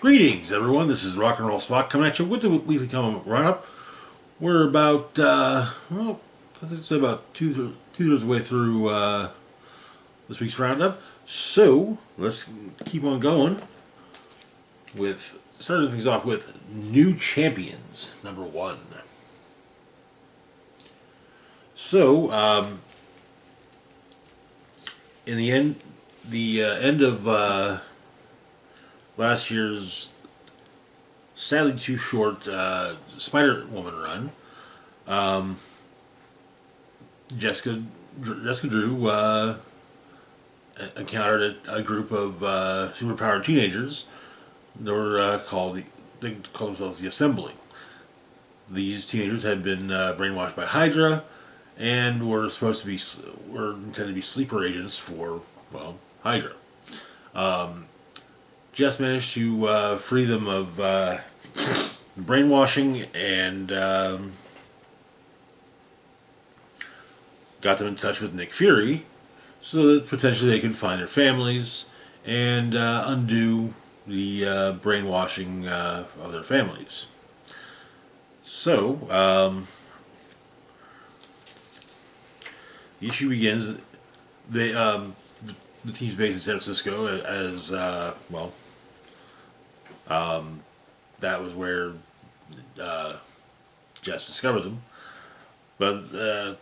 Greetings, everyone. This is Rock and Roll Spock coming at you with the weekly comic run-up. We're about, I think it's about two-thirds of the way through this week's roundup. So let's keep on going with starting things off with New Champions #1. So, in the end of last year's sadly too short Spider-Woman run, Jessica Drew encountered a group of superpowered teenagers. They called themselves the Assembly. These teenagers had been brainwashed by Hydra and were intended to be sleeper agents for, well, Hydra. Jess managed to free them of brainwashing and got them in touch with Nick Fury so that potentially they could find their families and undo the brainwashing of their families. So, the issue begins. The team's based in San Francisco, as well. That was where Jess discovered them. But the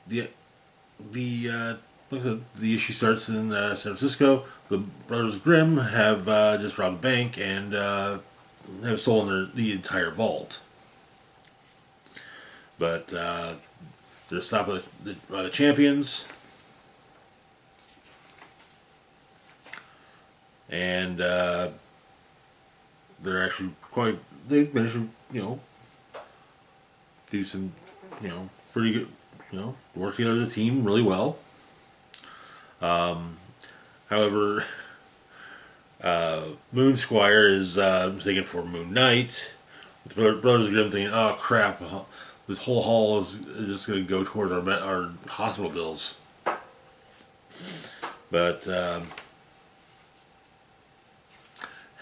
the issue starts in San Francisco. The brothers Grimm have just robbed a bank and have stolen the entire vault. But they're stopped by the champions, and they're actually quite. They managed to do some pretty good work together as a team really well. However, Moon Squire is mistaken for Moon Knight. The brothers Grimm thinking, "Oh crap! This whole haul is just going to go toward our hospital bills." But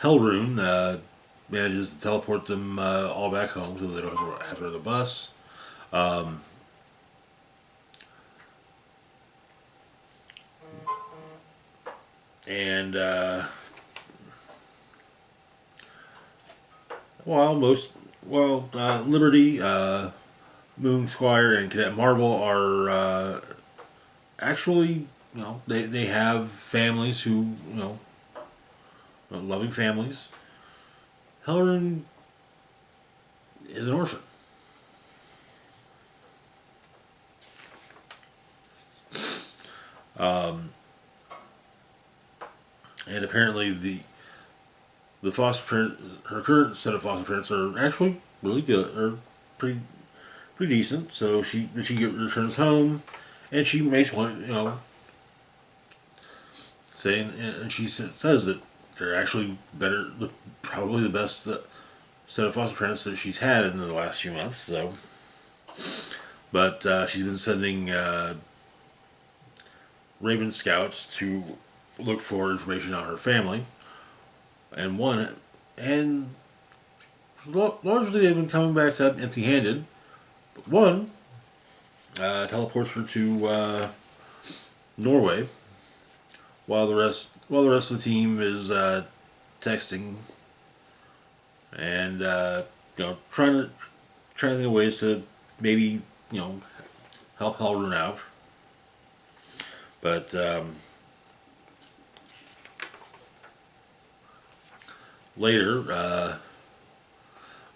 Hellrune manages to teleport them all back home so they don't have to ride the bus. And Liberty, Moon Squire, and Cadet Marvel are actually, they have families who, loving families. Hellrune is an orphan. And apparently the foster parent, her current set of foster parents are actually really good, or pretty decent. So she returns home, and she makes one, saying, and she says that they're actually probably the best set of foster parents that she's had in the last few months. So, but she's been sending Raven scouts to look for information on her family, and largely they've been coming back up empty-handed. But one teleports her to Norway, while the rest of the team is texting and trying to think of ways to maybe help Hellrune out. But later,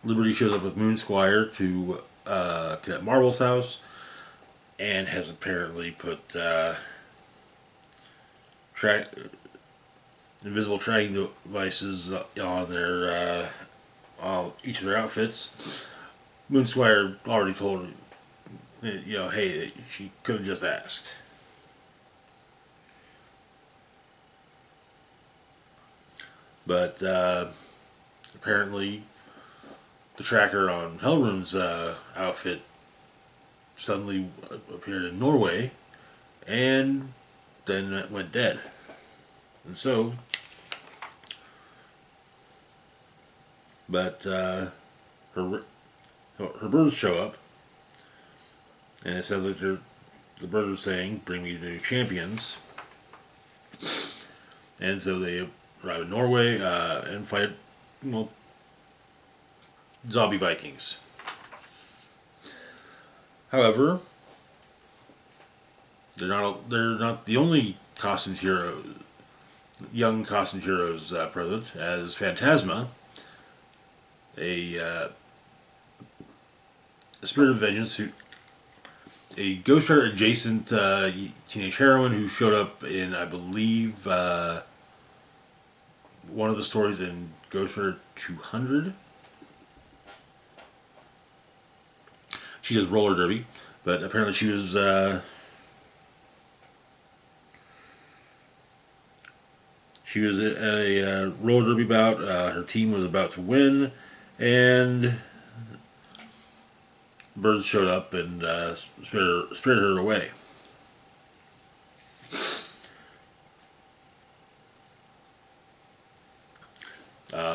Liberty shows up with Moon Squire to Cadet Marvel's house and has apparently put invisible tracking devices on each of their outfits. Moon Squire already told her, hey, she could have just asked. But apparently, the tracker on Hellrune's outfit suddenly appeared in Norway, and then it went dead. And so But her her birds show up, and it sounds like the birds are saying, "Bring me the new champions." And so they arrive in Norway and fight, well, zombie Vikings. However, they're not the only costumed hero, young costumed heroes present, as Phantasma, a spirit of vengeance, a Ghost Rider adjacent teenage heroine who showed up in, I believe, one of the stories in Ghost Rider 200. She does roller derby, but apparently she was at a roller derby bout. Her team was about to win, and birds showed up and spirited her away.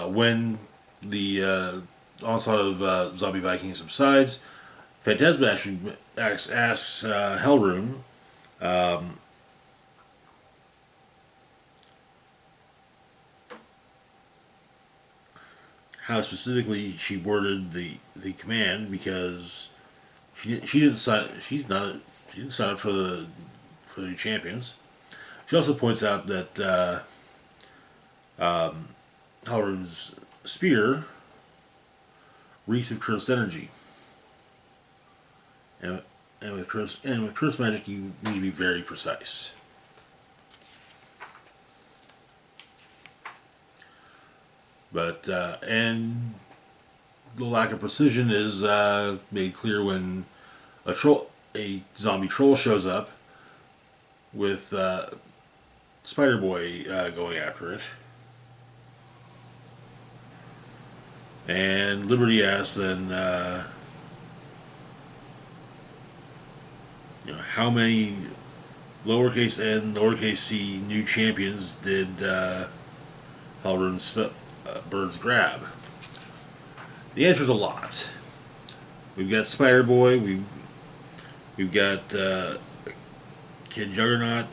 When the onslaught of zombie Vikings subsides, Phantasma actually asks Hellrune how specifically she worded the command, because she didn't sign up for the new champions. She also points out that Halrune's spear reeks of cursed energy, and with cursed magic you need to be very precise. But and the lack of precision is made clear when a zombie troll shows up with Spider Boy going after it. And Liberty asks then, how many lowercase n, lowercase c new champions did Halrune's birds grab? The answer is a lot. We've got Spider Boy. We've got Kid Juggernaut.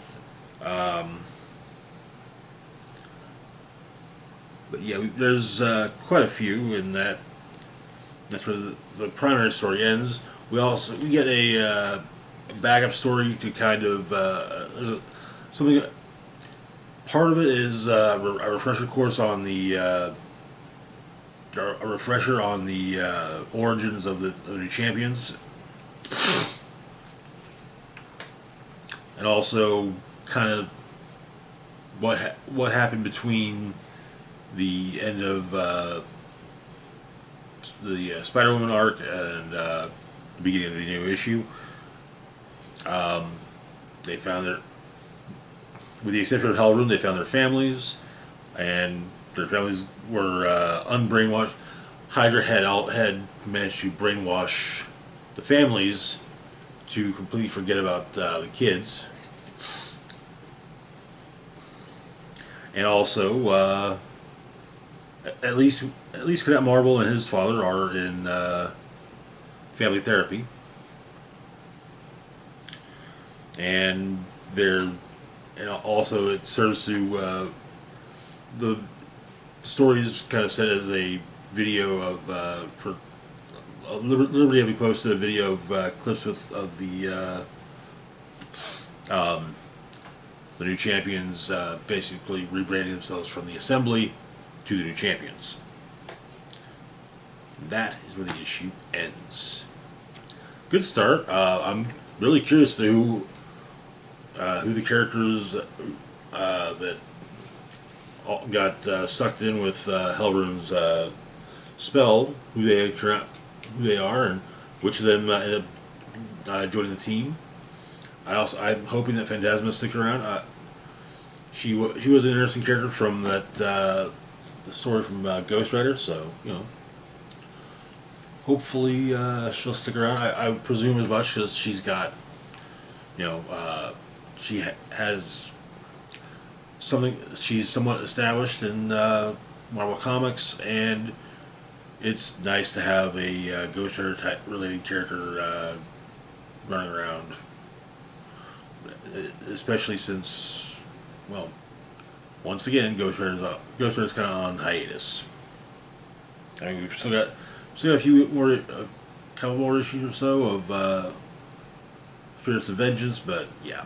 But yeah, there's quite a few, and that's where the primary story ends. We get a backup story to kind of something. Part of it is a refresher course on the origins of the new champions, and also kind of what happened between the end of the Spider-Woman arc and the beginning of the new issue. They found with the exception of Hellrune, they found their families, and their families were unbrainwashed. Hydra had managed to brainwash the families to completely forget about the kids, and also at least Cadet Marvel and his father are in family therapy, and also it serves to the story is kind of set as a video of for Liberty having posted a video of clips of the new champions basically rebranding themselves from the Assembly to the new champions. That is where the issue ends. Good start. I'm really curious to who the characters that got sucked in with Hellrune's spell, who they are, and which of them end up joining the team. I'm hoping that Phantasma sticks around. She was an interesting character from that the story from Ghost Rider, so hopefully she'll stick around. I presume as much, because she's got she has something. She's somewhat established in Marvel Comics, and it's nice to have a Ghost Rider type related character running around, especially since, well, once again, Ghost Rider's kind of on hiatus. I mean, we've still got a few more, a couple more issues or so of Spirits of Vengeance, but yeah.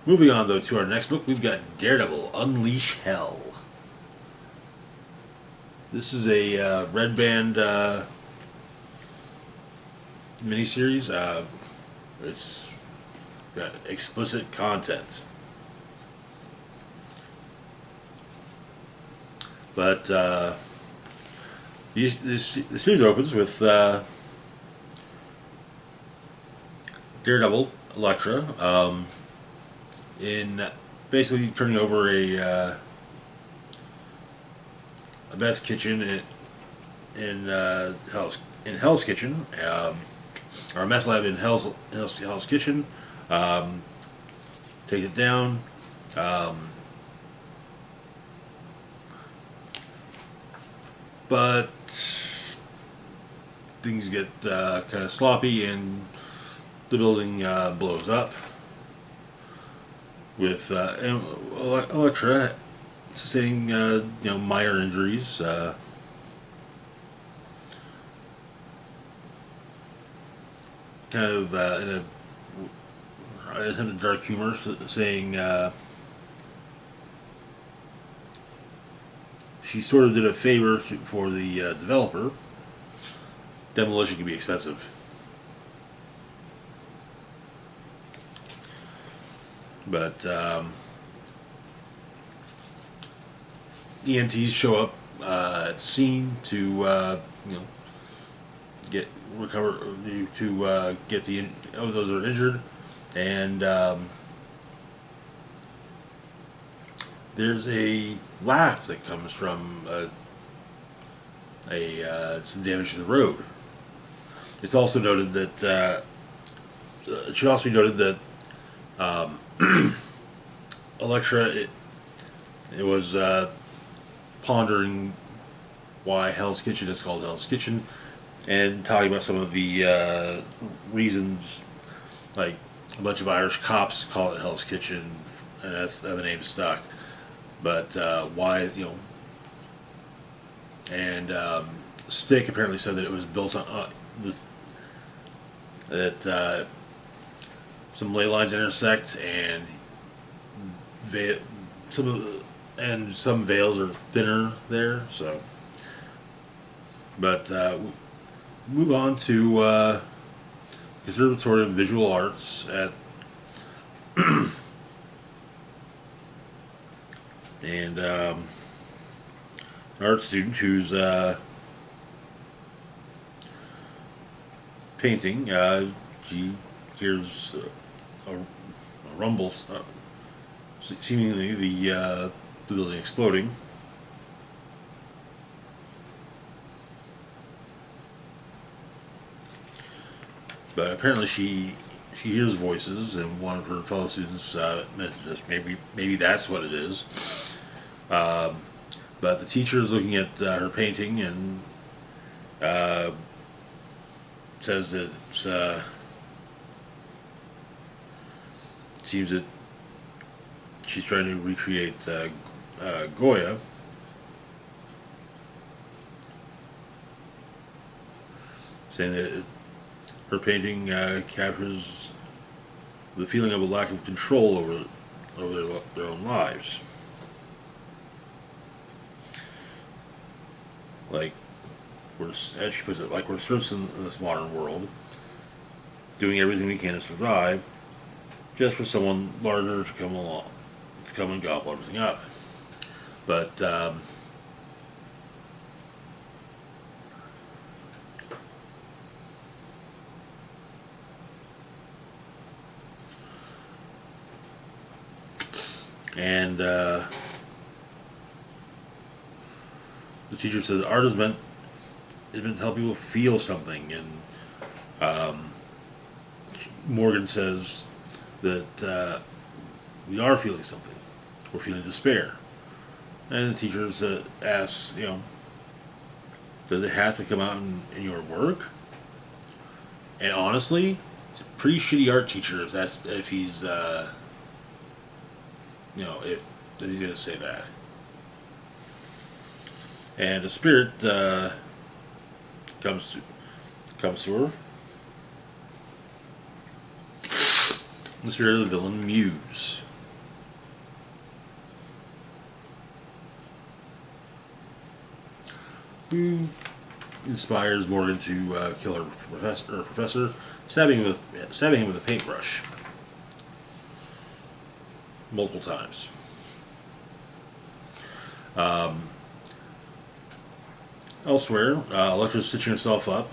Moving on though to our next book, we've got Daredevil: Unleash Hell. This is a Red Band miniseries. It's got explicit content. But this series opens with Daredevil, Elektra, in basically turning over a meth kitchen in Hell's Kitchen, or a meth lab in Hell's Kitchen. Take it down. But things get kind of sloppy, and the building blows up. With Elektra sustaining minor injuries. Kind of in a attempt at dark humor, saying she sort of did a favor for the developer. Demolition can be expensive. But EMTs show up at the scene to get those that are injured, and there's a laugh that comes from some damage to the road. It's also noted that it should also be noted that Elektra, it was pondering why Hell's Kitchen is called Hell's Kitchen, and talking about some of the reasons, like a bunch of Irish cops call it Hell's Kitchen, and that's how the name stuck. But why, and Stick apparently said that it was built on that some ley lines intersect, and some veils are thinner there. So, but move on to Conservatory of Visual Arts at and an art student who's painting. She hears a rumble, seemingly the building exploding. But apparently she hears voices, and one of her fellow students mentions maybe that's what it is. But the teacher is looking at her painting and says that seems that she's trying to recreate Goya. Saying that her painting captures the feeling of a lack of control over their own lives. Like, as she puts it, like we're serfs in this modern world, doing everything we can to survive, just for someone larger to come along, to come and gobble everything up. But and the teacher says art is meant to help people feel something, and Morgan says that we are feeling something. We're feeling despair, and the teacher asks, Does it have to come out in your work? And honestly, he's a pretty shitty art teacher if he's if he's gonna say that. And the spirit comes to comes to her. The spirit of the villain, Muse. Who inspires Morgan to kill her professor, stabbing him with a paintbrush multiple times. Elsewhere, Elektra's stitching herself up,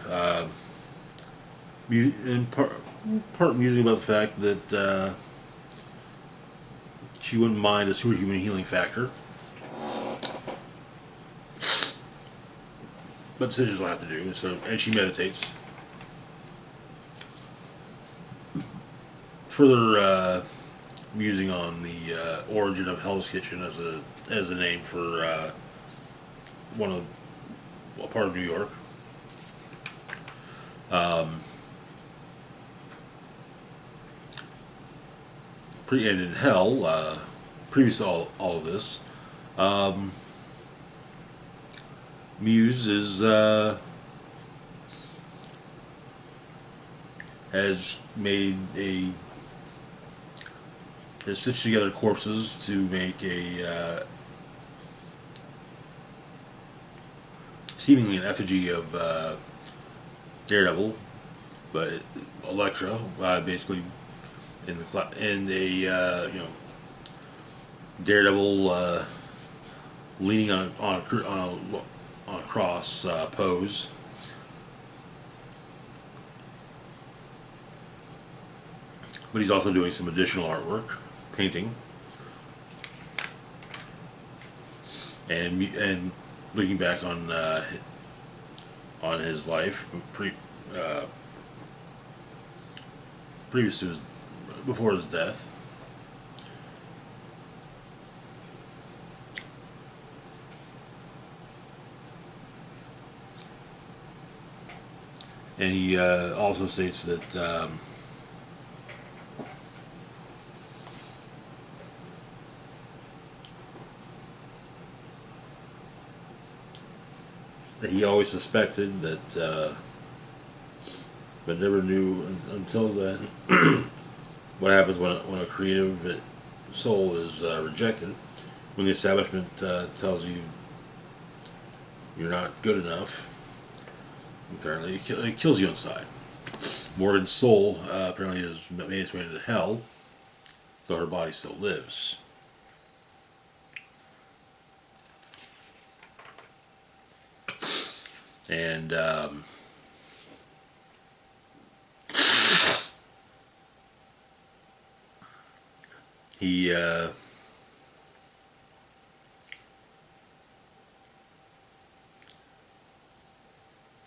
in part musing about the fact that she wouldn't mind a superhuman healing factor. But decisions will have to do. So, and she meditates. Further musing on the origin of Hell's Kitchen as a name for a part of New York. And in Hell, previous to all of this, Muse has stitched together corpses to make a seemingly an effigy of Daredevil, but Elektra basically in a Daredevil leaning on a cross pose. But he's also doing some additional artwork, painting, and looking back on his life previous to before his death. And he also states that he always suspected that, but never knew until then what happens when a creative soul is rejected. When the establishment tells you you're not good enough, apparently it kills you inside. Morgan's soul apparently has made its way into hell, though her body still lives. And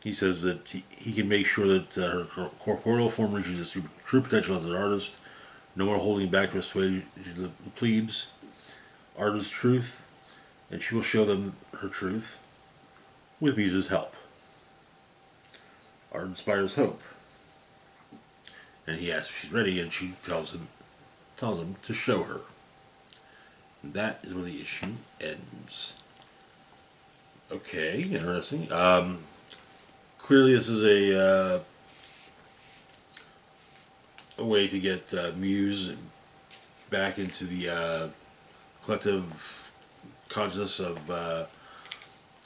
he says that he can make sure that her corporeal form reaches its true potential as an artist. No more holding back to assuage the plebes. Art is truth, and she will show them her truth with Muse's help. Art inspires hope. And he asks if she's ready, and she tells him to show her. And that is where the issue ends. Okay, interesting. Clearly, this is a way to get Muse back into the collective consciousness of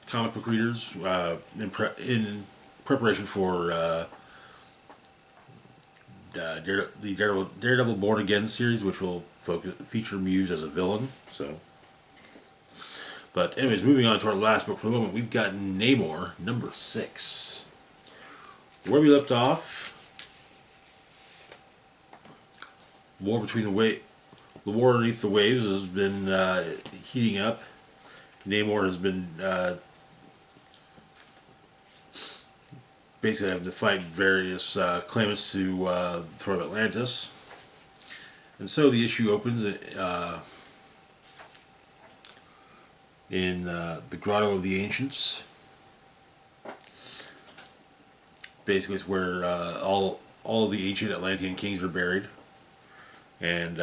comic book readers in preparation for the Daredevil Born Again series, which will feature Muse as a villain. So, but anyways, moving on to our last book for the moment, we've got Namor number 6. Where we left off, the war underneath the waves has been heating up. Namor has been basically having to fight various claimants to the throne of Atlantis. And so the issue opens in the Grotto of the Ancients. basically is where all of the ancient Atlantean kings are buried, and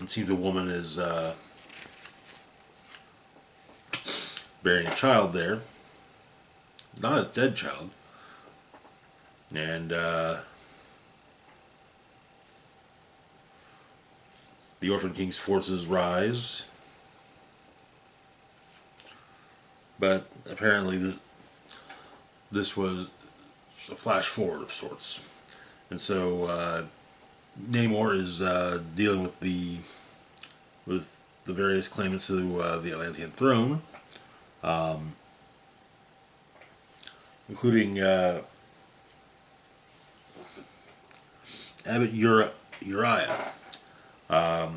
it seems a woman is burying a child there, not a dead child, and the Orphan King's forces rise, but apparently this was a flash forward of sorts, and so Namor is dealing with the various claimants to the Atlantean throne, including Abbot Uriah, a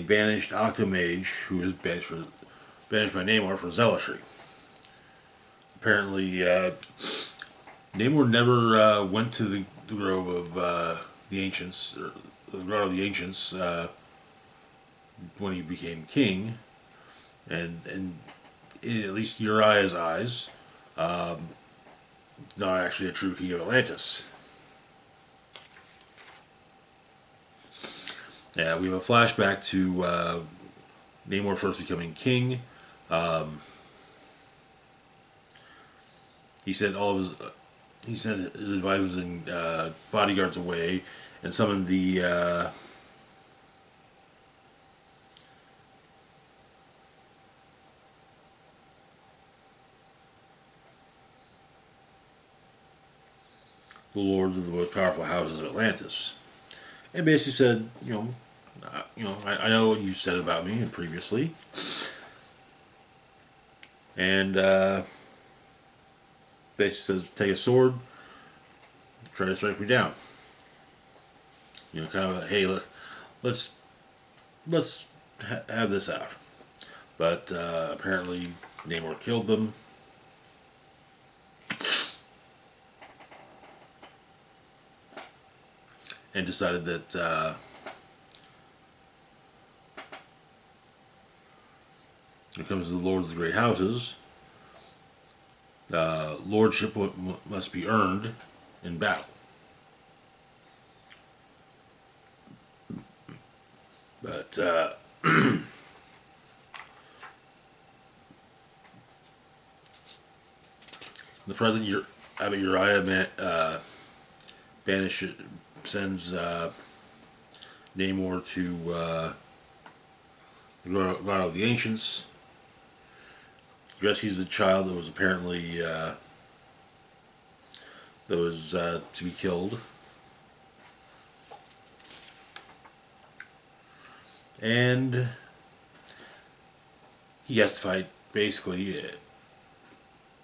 banished Octomage who was banished by Namor for zealotry. Apparently, Namor never went to the grove of the ancients, or the grove of the ancients, when he became king, and in at least Uriah's eyes, not actually a true king of Atlantis. Yeah, we have a flashback to Namor first becoming king. He sent his advisors and bodyguards away, and summoned the lords of the most powerful houses of Atlantis, and basically said, I know what you said about me previously, and basically says, take a sword, try to strike me down. Kind of, hey, let's have this out. But apparently Namor killed them. And decided that when it comes to the lords of the great houses, lordship must be earned in battle. But the present Abbot Uriah sends Namor to the grotto of the ancients. He rescues the child that was apparently to be killed, and he has to fight basically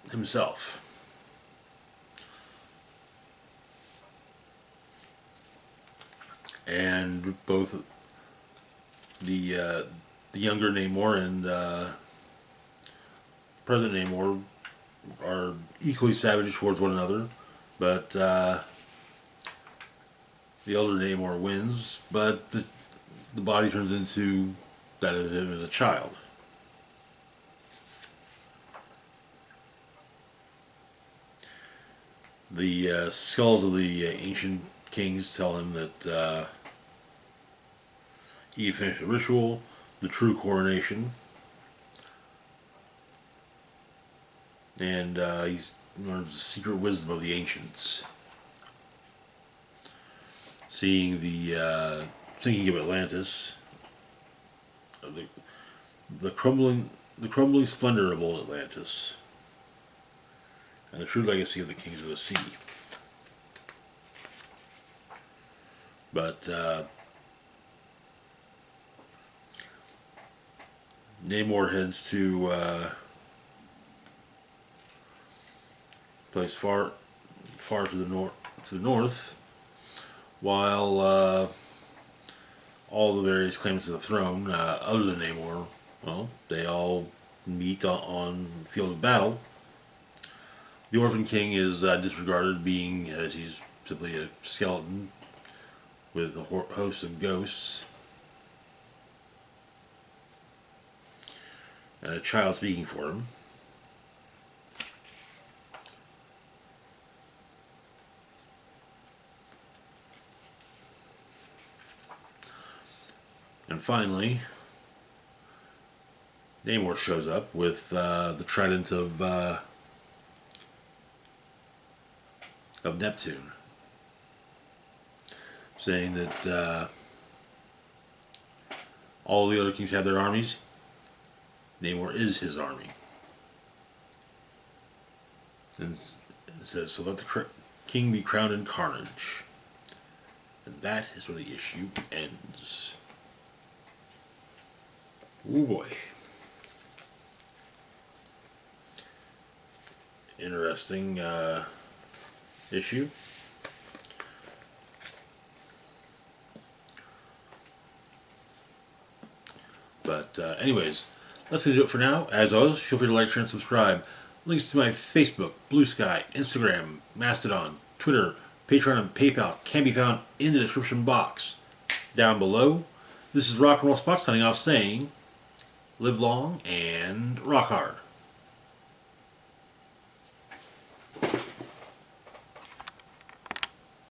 himself. And both the younger Namor and present Namor are equally savage towards one another, but the elder Namor wins, but the body turns into that of him as a child. The skulls of the ancient kings tell him that he had finished the ritual, the true coronation, and he learns the secret wisdom of the ancients. Seeing the sinking of Atlantis, the crumbling splendor of old Atlantis, and the true legacy of the kings of the sea. But Namor heads to a place far to the north, while all the various claimants of the throne, other than Namor, well, they all meet on the field of battle. The Orphan King is disregarded, being as he's simply a skeleton with a host of ghosts and a child speaking for him. finally, Namor shows up with the trident of Neptune, saying that all the other kings have their armies. Namor is his army. And it says, so let the king be crowned in carnage. And that is where the issue ends. Oh boy. Interesting issue. But anyways, that's going to do it for now. As always, feel free to like, share, and subscribe. Links to my Facebook, Blue Sky, Instagram, Mastodon, Twitter, Patreon, and PayPal can be found in the description box down below. This is Rock and Roll Spock signing off saying, live long and rock hard.